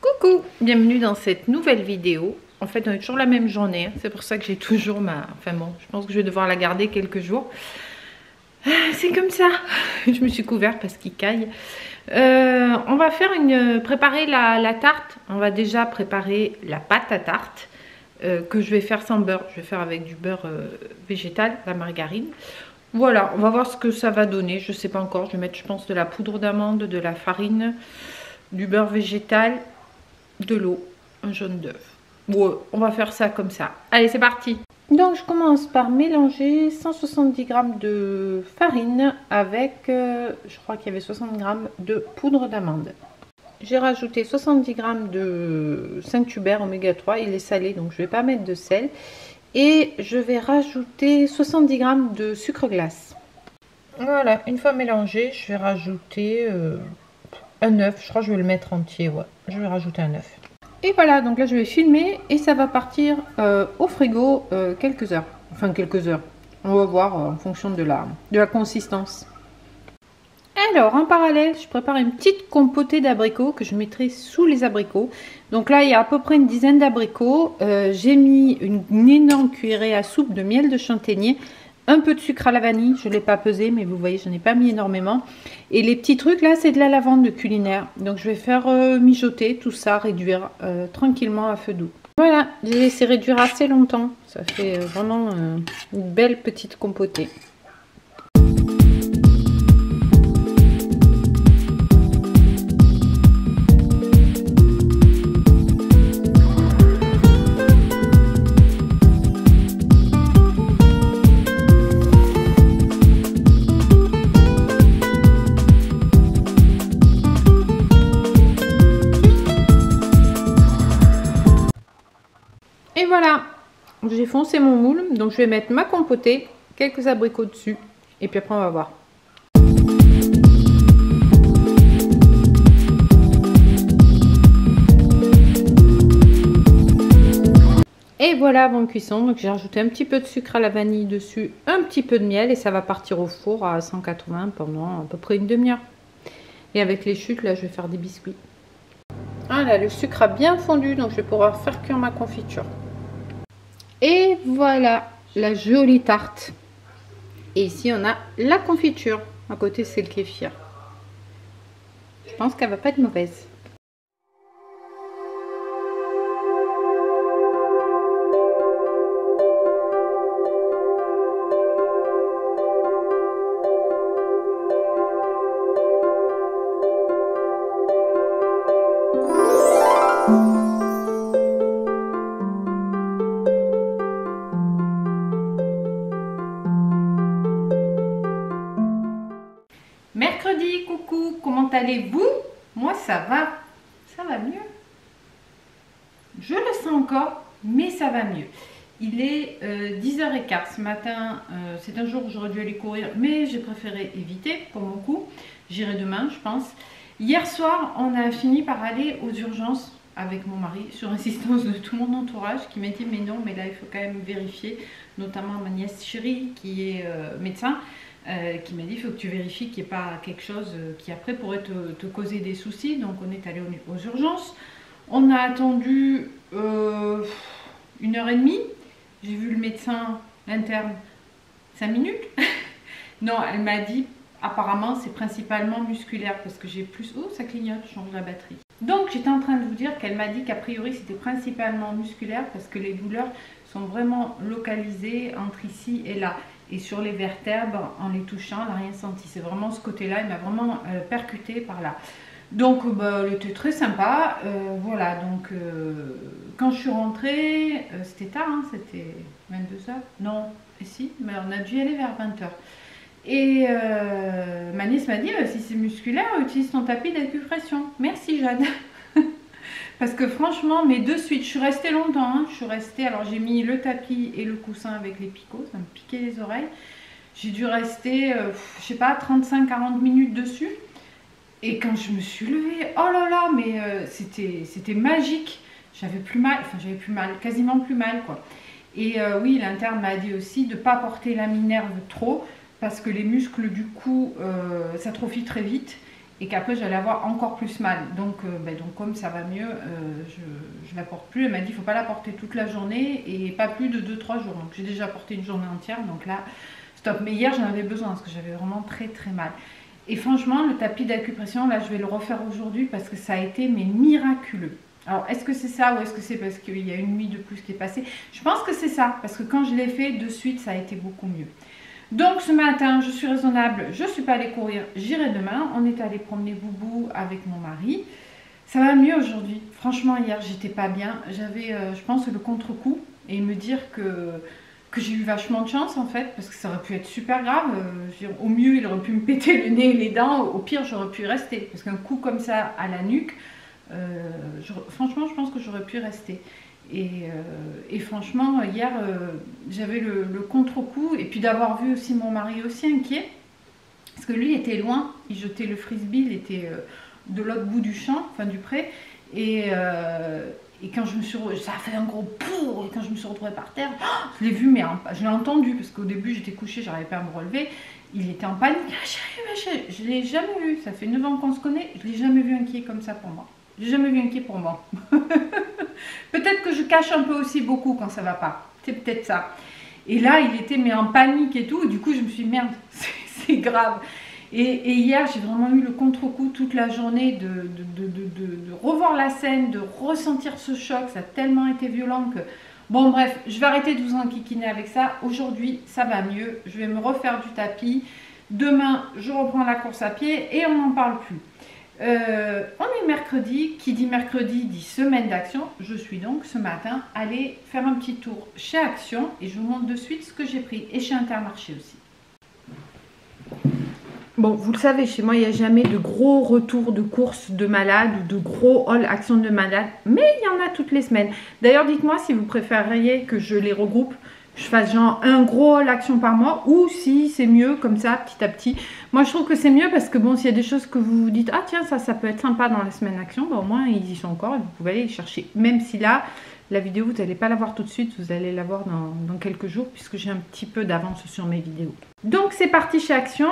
Coucou, bienvenue dans cette nouvelle vidéo. En fait, on est toujours la même journée, hein. C'est pour ça que j'ai toujours ma... Enfin bon, je pense que je vais devoir la garder quelques jours. C'est comme ça. Je me suis couverte parce qu'il caille. On va faire préparer la tarte. On va déjà préparer la pâte à tarte que je vais faire sans beurre. Je vais faire avec du beurre végétal, la margarine. Voilà, on va voir ce que ça va donner. Je ne sais pas encore. Je vais mettre, je pense, de la poudre d'amande, de la farine, du beurre végétal, de l'eau, un jaune d'œuf. Ouais, on va faire ça comme ça. Allez, c'est parti. Donc, je commence par mélanger 170 g de farine avec, je crois qu'il y avait 60 g de poudre d'amande. J'ai rajouté 70 g de Saint-Hubert oméga 3. Il est salé, donc je ne vais pas mettre de sel. Et je vais rajouter 70 g de sucre glace. Voilà, une fois mélangé, je vais rajouter un œuf. Je crois que je vais le mettre entier, ouais. Je vais rajouter un œuf. Et voilà, donc là je vais filmer et ça va partir au frigo quelques heures. Enfin quelques heures. On va voir en fonction de la consistance. Alors en parallèle, je prépare une petite compotée d'abricots que je mettrai sous les abricots. Donc là il y a à peu près une dizaine d'abricots. J'ai mis une énorme cuillerée à soupe de miel de châtaignier. Un peu de sucre à la vanille, je ne l'ai pas pesé, mais vous voyez, je n'ai pas mis énormément. Et les petits trucs là, c'est de la lavande culinaire. Donc je vais faire mijoter tout ça, réduire tranquillement à feu doux. Voilà, j'ai laissé réduire assez longtemps. Ça fait vraiment une belle petite compotée. Et voilà, j'ai foncé mon moule, donc je vais mettre ma compotée, quelques abricots dessus, et puis après on va voir. Et voilà, avant cuisson, donc j'ai rajouté un petit peu de sucre à la vanille dessus, un petit peu de miel, et ça va partir au four à 180 pendant à peu près une demi-heure. Et avec les chutes, là je vais faire des biscuits. Ah là, le sucre a bien fondu, donc je vais pouvoir faire cuire ma confiture. Et voilà la jolie tarte. Et ici on a la confiture. À côté c'est le kéfir. Je pense qu'elle va pas être mauvaise. Mercredi, coucou, comment allez-vous? Moi ça va mieux. Je le sens encore, mais ça va mieux. Il est 10h15 ce matin, c'est un jour où j'aurais dû aller courir, mais j'ai préféré éviter pour mon coup. J'irai demain, je pense. Hier soir, on a fini par aller aux urgences avec mon mari, sur insistance de tout mon entourage, qui m'a dit mais non, mais là il faut quand même vérifier, notamment ma nièce chérie qui est médecin. Qui m'a dit il faut que tu vérifies qu'il n'y ait pas quelque chose qui après pourrait te causer des soucis. Donc on est allé aux urgences. On a attendu 1h30. J'ai vu le médecin interne 5 minutes. Non, elle m'a dit apparemment c'est principalement musculaire parce que j'ai plus... Oh, ça clignote, je change la batterie. Donc j'étais en train de vous dire qu'elle m'a dit qu'a priori c'était principalement musculaire parce que les douleurs sont vraiment localisées entre ici et là. Et sur les vertèbres, en les touchant, elle n'a rien senti. C'est vraiment ce côté-là, il m'a vraiment percuté par là. Donc, elle était très sympa. Voilà, donc quand je suis rentrée, c'était tard, hein, c'était 22h. Non, si, mais on a dû y aller vers 20h. Et ma nièce m'a dit, si c'est musculaire, utilise ton tapis d'acupression. Merci Jeanne. Parce que franchement, mais de suite, je suis restée longtemps. Hein, je suis restée, alors j'ai mis le tapis et le coussin avec les picots, ça me piquait les oreilles. J'ai dû rester, je sais pas, 35-40 minutes dessus. Et quand je me suis levée, oh là là, mais c'était magique. J'avais plus mal, enfin j'avais plus mal, quasiment plus mal quoi. Et oui, l'interne m'a dit aussi de ne pas porter la minerve trop, parce que les muscles du cou s'atrophient très vite et qu'après j'allais avoir encore plus mal. Donc comme ça va mieux, je ne la porte plus. Elle m'a dit qu'il ne faut pas la porter toute la journée et pas plus de 2-3 jours. Donc j'ai déjà porté une journée entière, donc là stop. Mais hier j'en avais besoin parce que j'avais vraiment très très mal. Et franchement, le tapis d'acupression, là je vais le refaire aujourd'hui parce que ça a été mais miraculeux. Alors, est-ce que c'est ça ou est-ce que c'est parce qu'il y a une nuit de plus qui est passée? Je pense que c'est ça, parce que quand je l'ai fait, de suite, ça a été beaucoup mieux. Donc, ce matin, je suis raisonnable, je ne suis pas allée courir, j'irai demain. On est allé promener Boubou avec mon mari. Ça va mieux aujourd'hui. Franchement, hier, j'étais pas bien. J'avais, je pense, le contre-coup et me dire que j'ai eu vachement de chance, en fait, parce que ça aurait pu être super grave. Au mieux, il aurait pu me péter le nez et les dents. Au pire, j'aurais pu y rester, parce qu'un coup comme ça à la nuque, franchement je pense que j'aurais pu rester et franchement hier j'avais le contre-coup et puis d'avoir vu aussi mon mari aussi inquiet parce que lui était loin, il jetait le frisbee, il était de l'autre bout du champ, enfin du pré et quand je me suis ça a fait un gros pour et quand je me suis retrouvée par terre, je l'ai vu mais je l'ai entendu parce qu'au début j'étais couchée, j'arrivais pas à me relever. Il était en panique, je l'ai jamais vu, ça fait 9 ans qu'on se connaît, je l'ai jamais vu inquiet comme ça pour moi. J'ai jamais vu inquiet pour moi. Peut-être que je cache un peu aussi beaucoup quand ça va pas. C'est peut-être ça. Et là, il était mais en panique et tout. Du coup, je me suis dit, merde, c'est grave. Et hier, j'ai vraiment eu le contre-coup toute la journée de revoir la scène, de ressentir ce choc. Ça a tellement été violent que... Bon, bref, je vais arrêter de vous enquiquiner avec ça. Aujourd'hui, ça va mieux. Je vais me refaire du tapis. Demain, je reprends la course à pied et on n'en parle plus. On est mercredi, qui dit mercredi dit semaine d'action. Je suis donc ce matin allée faire un petit tour chez Action et je vous montre de suite ce que j'ai pris et chez Intermarché aussi. Bon, vous le savez, chez moi il n'y a jamais de gros retours de courses de malades ou de gros haul Action de malades, mais il y en a toutes les semaines. D'ailleurs, dites-moi si vous préfériez que je les regroupe, je fasse genre un gros haul Action par mois ou si c'est mieux comme ça petit à petit. Moi je trouve que c'est mieux parce que bon, s'il y a des choses que vous vous dites, ah tiens ça peut être sympa dans la semaine Action, bah, au moins ils y sont encore et vous pouvez aller les chercher. Même si là, la vidéo vous n'allez pas la voir tout de suite, vous allez la voir dans quelques jours puisque j'ai un petit peu d'avance sur mes vidéos. Donc c'est parti chez Action.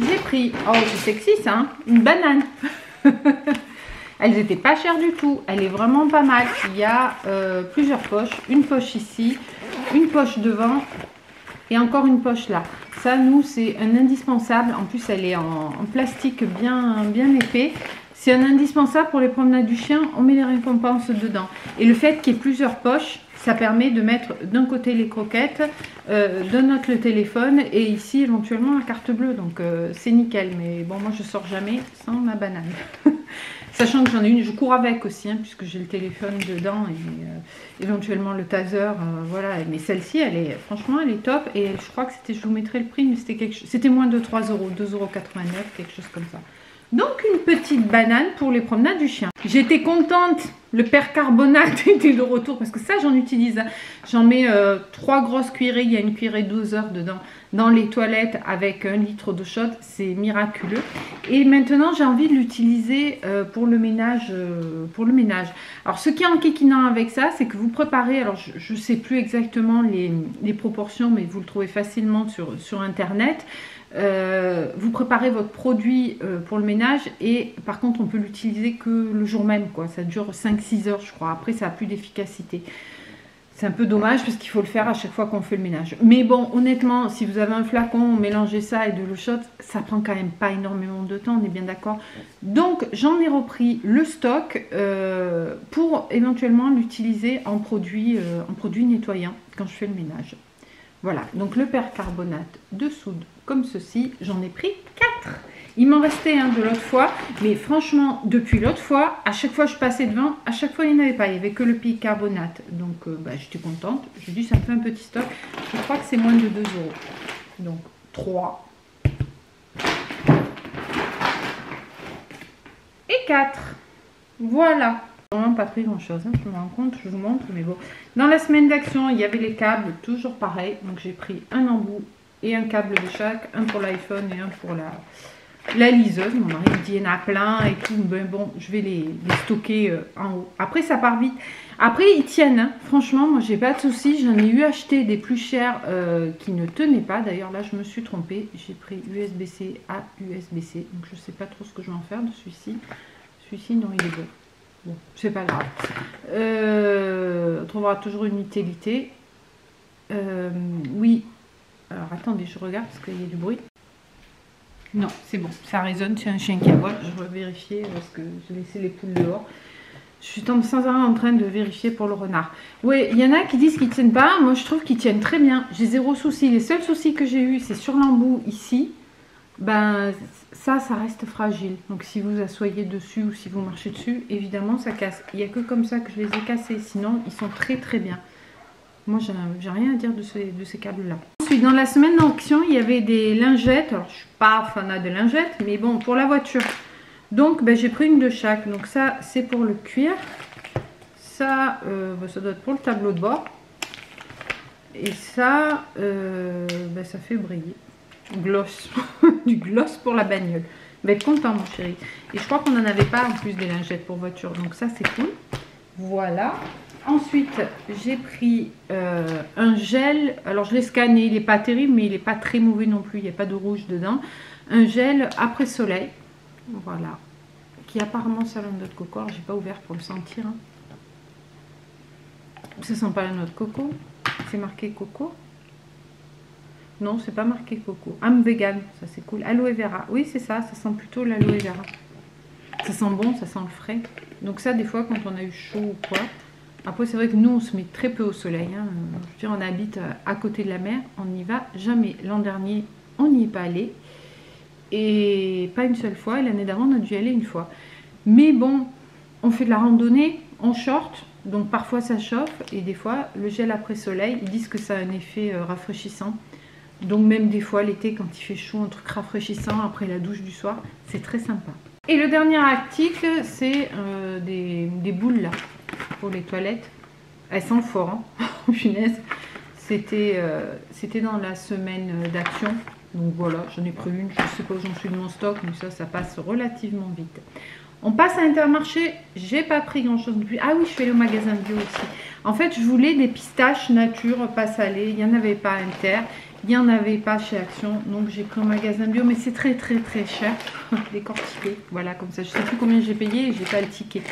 J'ai pris, oh c'est sexy ça, hein, une banane. Elles n'étaient pas chères du tout. Elle est vraiment pas mal. Il y a plusieurs poches. Une poche ici, une poche devant et encore une poche là. Ça, nous, c'est un indispensable. En plus, elle est en plastique bien épais. C'est un indispensable pour les promenades du chien. On met les récompenses dedans. Et le fait qu'il y ait plusieurs poches, ça permet de mettre d'un côté les croquettes, d'un autre le téléphone et ici éventuellement la carte bleue. Donc c'est nickel. Mais bon, moi, je sors jamais sans ma banane. Sachant que j'en ai une, je cours avec aussi, hein, puisque j'ai le téléphone dedans et éventuellement le taser, voilà. Mais celle-ci, franchement, elle est top. Et je crois que c'était, je vous mettrai le prix, mais c'était moins de 3 euros, 2,89 €, quelque chose comme ça. Donc une petite banane pour les promenades du chien. J'étais contente, le percarbonate était de retour parce que ça j'en utilise. J'en mets 3 grosses cuillerées, il y a une cuillerée doseur dedans dans les toilettes avec 1 litre d'eau chaude, c'est miraculeux. Et maintenant j'ai envie de l'utiliser pour le ménage. Alors ce qui est enquiquinant avec ça, c'est que vous préparez, alors je ne sais plus exactement les proportions, mais vous le trouvez facilement sur internet. Vous préparez votre produit pour le ménage et par contre on peut l'utiliser que le jour même quoi. Ça dure 5-6 heures je crois, après ça n'a plus d'efficacité. C'est un peu dommage parce qu'il faut le faire à chaque fois qu'on fait le ménage. Mais bon, honnêtement, si vous avez un flacon, mélangez ça et de l'eau chaude, ça prend quand même pas énormément de temps, on est bien d'accord. Donc j'en ai repris le stock pour éventuellement l'utiliser en produit nettoyant quand je fais le ménage. Voilà, donc le percarbonate de soude comme ceci, j'en ai pris 4. Il m'en restait un de l'autre fois, mais franchement, depuis l'autre fois, à chaque fois je passais devant, à chaque fois il n'y en avait pas, il n'y avait que le bicarbonate. Donc j'étais contente, j'ai dit ça me fait un petit stock, je crois que c'est moins de 2 €. Donc 3 et 4. Voilà. Vraiment pas pris grand chose, hein, je me rends compte, je vous montre, mais bon. Dans la semaine d'action, il y avait les câbles, toujours pareil. Donc j'ai pris un embout et un câble de chaque, un pour l'iPhone et un pour La liseuse, mon mari me dit il y en a plein et tout. Ben bon, je vais les stocker en haut. Après, ça part vite. Après, ils tiennent. Hein. Franchement, moi, j'ai pas de soucis. J'en ai eu acheté des plus chers qui ne tenaient pas. D'ailleurs, là, je me suis trompée. J'ai pris USB-C à USB-C. Donc, je sais pas trop ce que je vais en faire de celui-ci. Celui-ci, non, il est bon. Bon, c'est pas grave. On trouvera toujours une utilité. Oui. Alors, attendez, je regarde parce qu'il y a du bruit. Non, c'est bon, ça résonne, c'est un chien qui aboie. Je vais vérifier parce que j'ai laissé les poules dehors. Je suis sans arrêt en train de vérifier pour le renard. Oui, il y en a qui disent qu'ils ne tiennent pas. Moi, je trouve qu'ils tiennent très bien. J'ai zéro souci. Les seuls soucis que j'ai eu, c'est sur l'embout ici. Ben, ça reste fragile. Donc, si vous asseyez dessus ou si vous marchez dessus, évidemment, ça casse. Il n'y a que comme ça que je les ai cassés. Sinon, ils sont très très bien. Moi, j'ai rien à dire de ces câbles-là. Ensuite, dans la semaine d'action, il y avait des lingettes. Alors, je ne suis pas fanat de lingettes, mais bon, pour la voiture. Donc, ben, j'ai pris une de chaque. Donc, ça, c'est pour le cuir. Ça, ben, ça doit être pour le tableau de bord. Et ça, ben, ça fait briller. Gloss. Du gloss pour la bagnole. Va être content, mon chéri. Et je crois qu'on n'en avait pas en plus des lingettes pour voiture. Donc, ça, c'est cool. Voilà. Ensuite, j'ai pris un gel. Alors, je l'ai scanné. Il n'est pas terrible, mais il n'est pas très mauvais non plus. Il n'y a pas de rouge dedans. Un gel après soleil. Voilà. Qui apparemment sent la noix de coco. Alors, j'ai pas ouvert pour le sentir. Hein. Ça sent pas la noix de coco. C'est marqué coco. Non, c'est pas marqué coco. Âme vegan. Ça, c'est cool. Aloe vera. Oui, c'est ça. Ça sent plutôt l'aloe vera. Ça sent bon. Ça sent le frais. Donc, ça, des fois, quand on a eu chaud ou quoi. Après, c'est vrai que nous, on se met très peu au soleil. Hein. Je veux dire, on habite à côté de la mer. On n'y va jamais. L'an dernier, on n'y est pas allé. Et pas une seule fois. Et l'année d'avant, on a dû y aller une fois. Mais bon, on fait de la randonnée en short. Donc, parfois, ça chauffe. Et des fois, le gel après soleil, ils disent que ça a un effet rafraîchissant. Donc, même des fois, l'été, quand il fait chaud, un truc rafraîchissant après la douche du soir, c'est très sympa. Et le dernier article, c'est des boules là. Pour les toilettes, elles sentent fort, hein. Punaise. C'était dans la semaine d'action, donc voilà, j'en ai pris une, je sais pas où j'en suis de mon stock, mais ça passe relativement vite. On passe à Intermarché, j'ai pas pris grand chose de plus. Ah oui, je suis allée au magasin bio aussi. En fait, je voulais des pistaches nature, pas salées, il n'y en avait pas à Inter, il n'y en avait pas chez Action, donc j'ai pris au magasin bio, mais c'est très très très cher, décortiqué, voilà, comme ça, je sais plus combien j'ai payé et j'ai pas le ticket.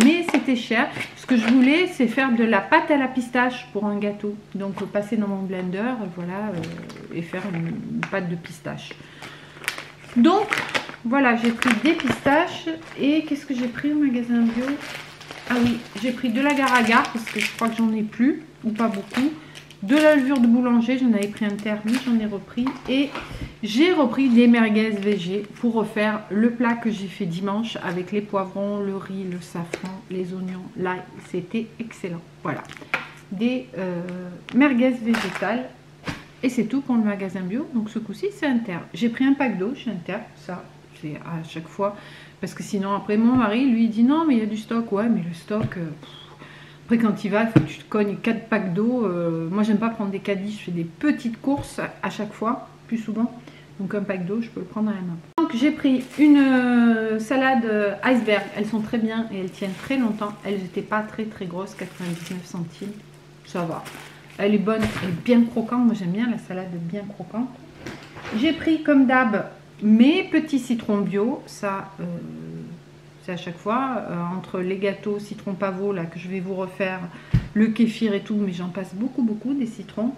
Mais c'était cher. Ce que je voulais, c'est faire de la pâte à la pistache pour un gâteau. Donc, passer dans mon blender, voilà, et faire une pâte de pistache. Donc, voilà, j'ai pris des pistaches. Et qu'est-ce que j'ai pris au magasin bio? Ah oui, j'ai pris de l'agar-agar parce que je crois que j'en ai plus, ou pas beaucoup. De la levure de boulanger, j'en avais pris un thermi, j'en ai repris. Et j'ai repris des merguez végé pour refaire le plat que j'ai fait dimanche avec les poivrons, le riz, le safran, les oignons, l'ail. C'était excellent. Voilà, des merguez végétales. Et c'est tout pour le magasin bio. Donc ce coup-ci, c'est Inter. J'ai pris un pack d'eau chez Inter. Ça, c'est à chaque fois. Parce que sinon, après, mon mari, lui, il dit non, mais il y a du stock. Ouais, mais le stock... Après, quand il va, il faut que tu te cognes 4 packs d'eau. Moi, j'aime pas prendre des caddies. Je fais des petites courses à chaque fois, plus souvent. Donc, un pack d'eau, je peux le prendre à la main. Donc, j'ai pris une salade iceberg. Elles sont très bien et elles tiennent très longtemps. Elles n'étaient pas très très grosses, 99 centimes. Ça va. Elle est bonne, elle est bien croquante. Moi, j'aime bien la salade bien croquante. J'ai pris, comme d'hab, mes petits citrons bio. Ça... c'est à chaque fois, entre les gâteaux citron pavot là que je vais vous refaire, le kéfir et tout, mais j'en passe beaucoup des citrons.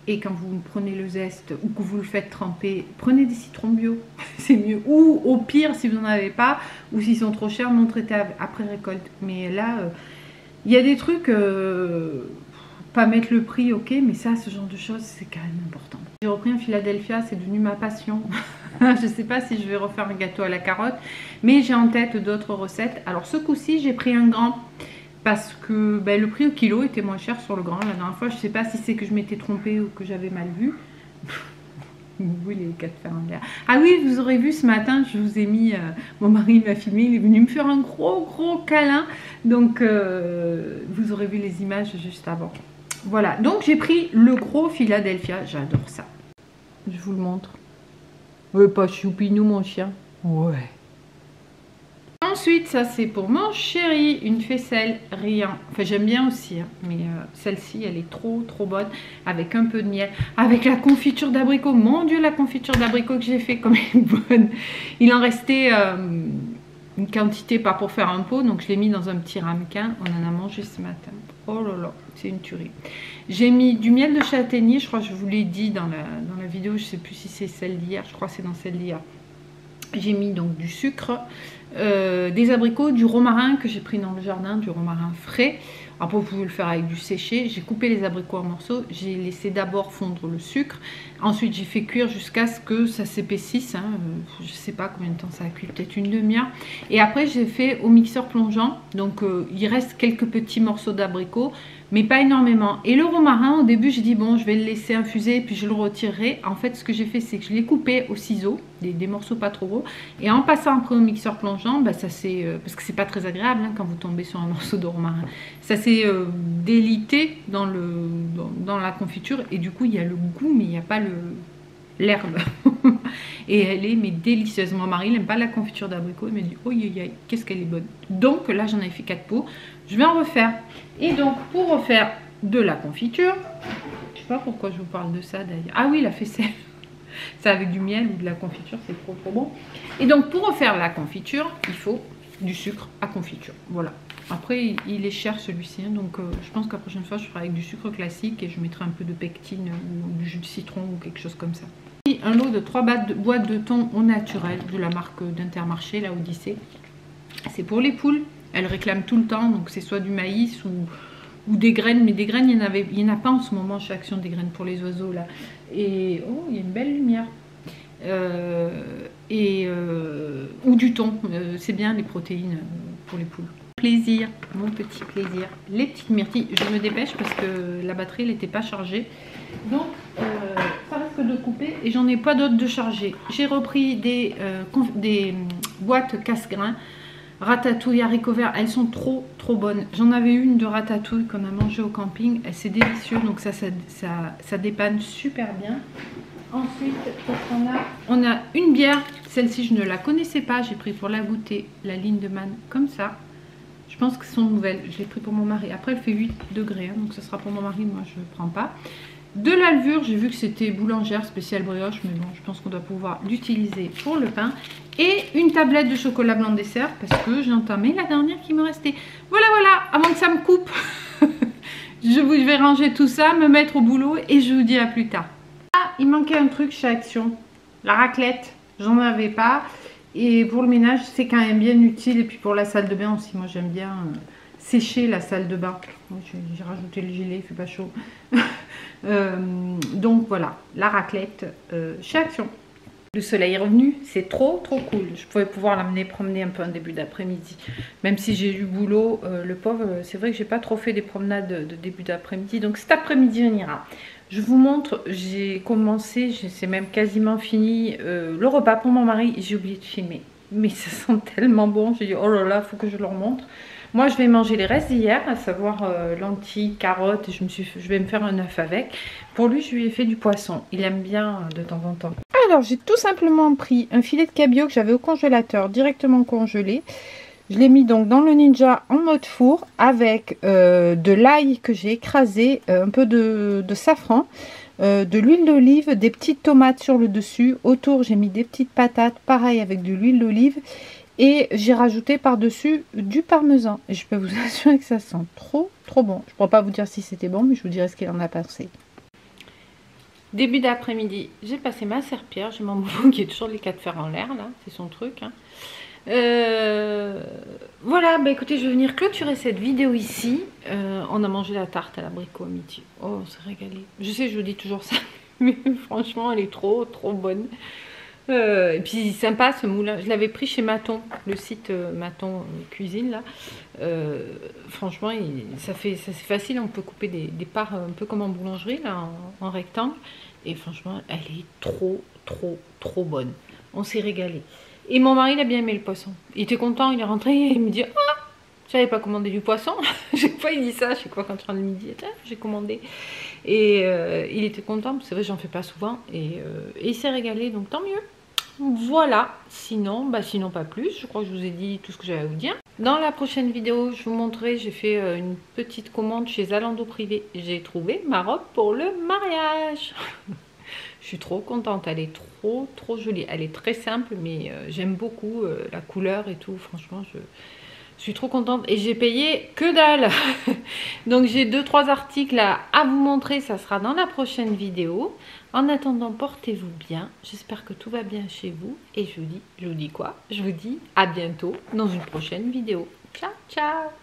Et quand vous prenez le zeste ou que vous le faites tremper, prenez des citrons bio, c'est mieux. Ou au pire, si vous n'en avez pas, ou s'ils sont trop chers, non traités après récolte. Mais là, il y a des trucs, pas mettre le prix, ok, mais ça, ce genre de choses, c'est quand même important. J'ai repris un Philadelphia, c'est devenu ma passion. Je ne sais pas si je vais refaire un gâteau à la carotte, mais j'ai en tête d'autres recettes. Alors ce coup-ci, j'ai pris un grand parce que ben, le prix au kilo était moins cher sur le grand. La dernière fois, je ne sais pas si c'est que je m'étais trompée ou que j'avais mal vu. Oui, les quatre fers en l'air. Ah oui, vous aurez vu ce matin, je vous ai mis, mon mari m'a filmé, il est venu me faire un gros câlin. Donc, vous aurez vu les images juste avant. Voilà, donc j'ai pris le gros Philadelphia, j'adore ça. Je vous le montre. Pas choupinou mon chien. Ouais. Ensuite, ça c'est pour mon chéri, une faisselle, rien. Enfin, j'aime bien aussi, hein, mais celle-ci, elle est trop bonne. Avec un peu de miel, avec la confiture d'abricot. Mon Dieu, la confiture d'abricot que j'ai fait, comme elle est bonne. Il en restait une quantité, pas pour faire un pot, donc je l'ai mis dans un petit ramequin. On en a mangé ce matin. Oh là là, c'est une tuerie. J'ai mis du miel de châtaignier, je crois que je vous l'ai dit dans la vidéo, je sais plus si c'est celle d'hier, je crois que c'est dans celle d'hier. J'ai mis donc du sucre, des abricots, du romarin que j'ai pris dans le jardin, du romarin frais. Après vous pouvez le faire avec du séché. J'ai coupé les abricots en morceaux, j'ai laissé d'abord fondre le sucre. Ensuite j'ai fait cuire jusqu'à ce que ça s'épaississe, hein. Je ne sais pas combien de temps ça a cuit, peut-être une demi-heure. Et après j'ai fait au mixeur plongeant, donc il reste quelques petits morceaux d'abricots, mais pas énormément. Et le romarin, au début j'ai dit bon, je vais le laisser infuser puis je le retirerai. En fait ce que j'ai fait, c'est que je l'ai coupé au ciseau, des morceaux pas trop gros, et en passant après au mixeur plongeant, bah, ça c'est parce que c'est pas très agréable, hein, quand vous tombez sur un morceau de romarin, ça s'est délité dans la confiture, et du coup il y a le goût mais il n'y a pas l'herbe. Et elle est mais délicieuse. Mon mari n'aime pas la confiture d'abricot, il me dit oh qu'est-ce qu'elle est bonne. Donc là j'en ai fait 4 pots, je vais en refaire. Et donc pour refaire de la confiture, je sais pas pourquoi je vous parle de ça d'ailleurs. Ah oui, la faisselle, ça avec du miel ou de la confiture, c'est trop bon. Et donc pour refaire la confiture, il faut du sucre à confiture, voilà. Après il est cher celui-ci, hein, donc je pense que la prochaine fois je ferai avec du sucre classique et je mettrai un peu de pectine ou du jus de citron ou quelque chose comme ça. Un lot de 3 boîtes de thon au naturel de la marque d'Intermarché, la Odyssée. C'est pour les poules, elles réclament tout le temps, donc c'est soit du maïs ou des graines, mais des graines il n'y en a pas en ce moment chez Action, des graines pour les oiseaux là. Et oh, il y a une belle lumière. Ou du thon, c'est bien les protéines pour les poules. Plaisir, mon petit plaisir. Les petites myrtilles, je me dépêche parce que la batterie n'était pas chargée. Donc ça risque de couper et j'en ai pas d'autres de charger. J'ai repris des boîtes casse-grains, ratatouille, haricots verts, elles sont trop bonnes. J'en avais une de ratatouille qu'on a mangé au camping, c'est délicieux, donc ça dépanne super bien. Ensuite, on a une bière, celle-ci je ne la connaissais pas, j'ai pris pour la goûter la Lindemann comme ça. Je pense que ce sont nouvelles, je l'ai pris pour mon mari. Après elle fait 8 degrés, hein, donc ce sera pour mon mari, moi je ne prends pas. De la levure, j'ai vu que c'était boulangère spéciale brioche, mais bon, je pense qu'on doit pouvoir l'utiliser pour le pain. Et une tablette de chocolat blanc dessert, parce que j'ai entamé la dernière qui me restait. Voilà, avant que ça me coupe, je vais ranger tout ça, me mettre au boulot et je vous dis à plus tard. Ah, il manquait un truc chez Action, la raclette, j'en avais pas. Et pour le ménage, c'est quand même bien utile. Et puis pour la salle de bain aussi, moi j'aime bien sécher la salle de bain. J'ai rajouté le gilet, il fait pas chaud. Donc voilà, la raclette chez Action. Le soleil est revenu, c'est trop cool. Je pouvais pouvoir l'amener promener un peu en début d'après-midi. Même si j'ai eu boulot, le pauvre, c'est vrai que j'ai pas trop fait des promenades de début d'après-midi. Donc cet après-midi on ira. Je vous montre, j'ai commencé, c'est même quasiment fini le repas pour mon mari. J'ai oublié de filmer, mais ça sent tellement bon. J'ai dit oh là là, faut que je leur montre. Moi je vais manger les restes d'hier, à savoir lentilles, carottes, et je vais me faire un œuf avec. Pour lui je lui ai fait du poisson, il aime bien de temps en temps. Alors j'ai tout simplement pris un filet de cabillaud que j'avais au congélateur, directement congelé. Je l'ai mis donc dans le Ninja en mode four avec de l'ail que j'ai écrasé, un peu de safran, de l'huile d'olive, des petites tomates sur le dessus. Autour j'ai mis des petites patates, pareil avec de l'huile d'olive. Et j'ai rajouté par-dessus du parmesan. Et je peux vous assurer que ça sent trop bon. Je ne pourrais pas vous dire si c'était bon, mais je vous dirai ce qu'il en a pensé. Début d'après-midi, j'ai passé ma serpillère. J'ai mon boubou qui est toujours les 4 fers en l'air, là. C'est son truc, hein. Voilà, bah écoutez, je vais venir clôturer cette vidéo ici. On a mangé la tarte à l'abricot à midi. Oh, on s'est régalé. Je sais, je vous dis toujours ça, mais franchement, elle est trop bonne. Et puis sympa ce moulin, je l'avais pris chez Maton, le site Maton Cuisine là. Franchement c'est facile, on peut couper des parts un peu comme en boulangerie là, en rectangle. Et franchement elle est trop bonne, on s'est régalé. Et mon mari il a bien aimé le poisson, il était content, il est rentré et il me dit ah, j'avais pas commandé du poisson. Chaque fois il dit ça, chaque fois quand je rentre le midi, j'ai commandé. Et il était content, c'est vrai j'en fais pas souvent. Et il s'est régalé, donc tant mieux. Voilà, sinon pas plus. Je crois que je vous ai dit tout ce que j'avais à vous dire. Dans la prochaine vidéo, je vous montrerai, j'ai fait une petite commande chez Zalando Privé. J'ai trouvé ma robe pour le mariage. Je suis trop contente, elle est trop jolie. Elle est très simple, mais j'aime beaucoup la couleur et tout. Franchement, je suis trop contente. Et j'ai payé que dalle. Donc j'ai 2-3 articles à vous montrer. Ça sera dans la prochaine vidéo. En attendant, portez-vous bien. J'espère que tout va bien chez vous. Et je vous dis quoi? Je vous dis à bientôt dans une prochaine vidéo. Ciao, ciao!